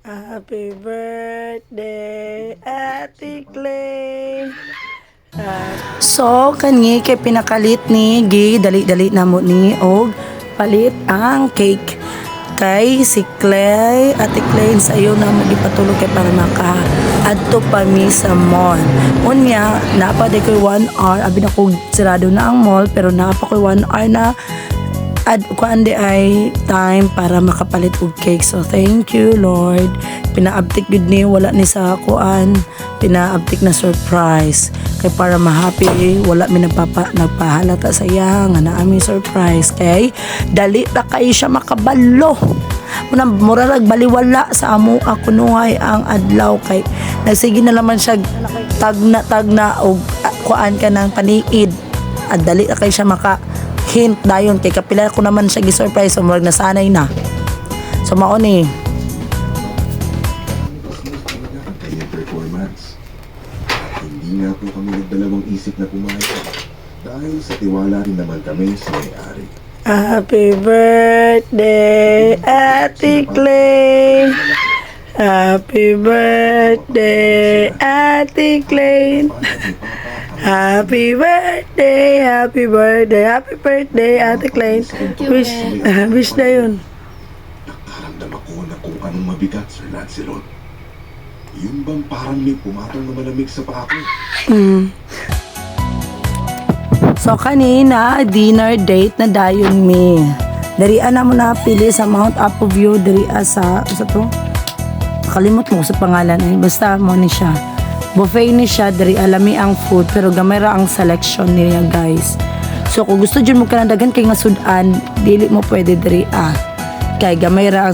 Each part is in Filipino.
Happy birthday, Ate Clay. So, kani kay pinakalit ni Gi, dali-dali na mo ni og palit ang cake. Kay si Clay, Ate Clay, sa iyo na mo gipatulog kay para maka-adto pa mi sa mall. Unya, napa de koy 1 hour, abi na ko sirado na ang mall, pero napa koy 1 hour na kuan di ay time para makapalit og cake. So thank you Lord, pinaabtik gud ni wala ni sa kuan, pinaabtik na surprise kay para ma-happy, wala mi nagpahalata sa iya nga naa mi surprise kay dali ra kay siya makabalo. Mura rag baliwala sa amo ako nuhay ang adlaw kay nagsige na naman siya tagna og kuan ka ng paniid at dali ra kay siya maka hint dayon kay kapila ko naman siya gi-surprise, so murag nasanay na. So mao ni performance. Hindi nga po kami nagdalawang isip na pumayag dahil sa tiwala rin naman kami sa may-ari. Happy birthday, Ate Clay. Happy birthday, Ate Clay. Happy birthday, happy birthday, happy birthday, Ate Clay. Wish na yun. Nakaramdam ako na kung anong mabigat, Sir Lancelot. Yun bang parang may pumatong na malamig sa paa ko? So kanina, dinner date na dayon mi. Darian na mo na pili sa Mount Apo View, darian sa to? Kalimot mo sa pangalan eh. Basta mo ni siya. Buffet ni siya, dari alami ang food, pero gamay ra ang selection niya guys. So kung gusto dyan mo kanadagan kay nga sudan, dili mo pwede dari kay gamay ra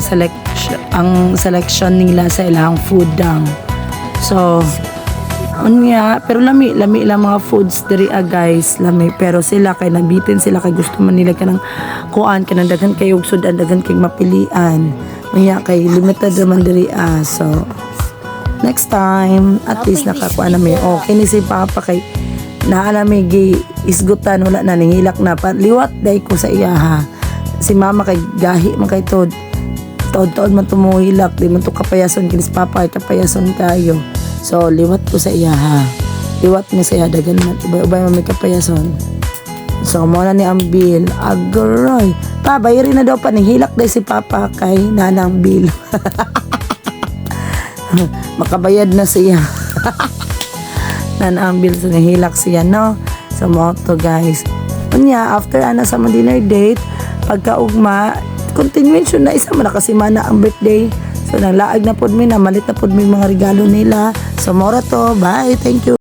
ang selection nila sa ilang food dang. So unya, pero lami lang mga foods dari guys, lami, pero sila kay nabitin sila kay gusto man nila kanang kuan kanadagan kay og sudan dagan kay mapilian. Unya kay limited naman dari so next time, at least nakakuha na may okay ni si Papa kay naala may isgutan, wala na ningilak na liwat day ko sa iya ha. Si Mama kay gahi man kay tod man tumuhilak, di man to kapayason kini si Papa ay kapayason kayo. So liwat ko sa iya ha, liwat ni sa iya dagan man ubay man may kapayason. So mo na ni ang bill agoy pa bayarin na daw pa ningilak day si Papa kay nanang bill. Makabayad na siya. Nanambil sa nahilak siya, no? So mo to guys. Unya, after sa dinner date, pagkaugma, continuation na isa man na kasi mana ang birthday. So naglaag na pod mi, namalit na pod mi mga regalo nila. So mora to, bye, thank you.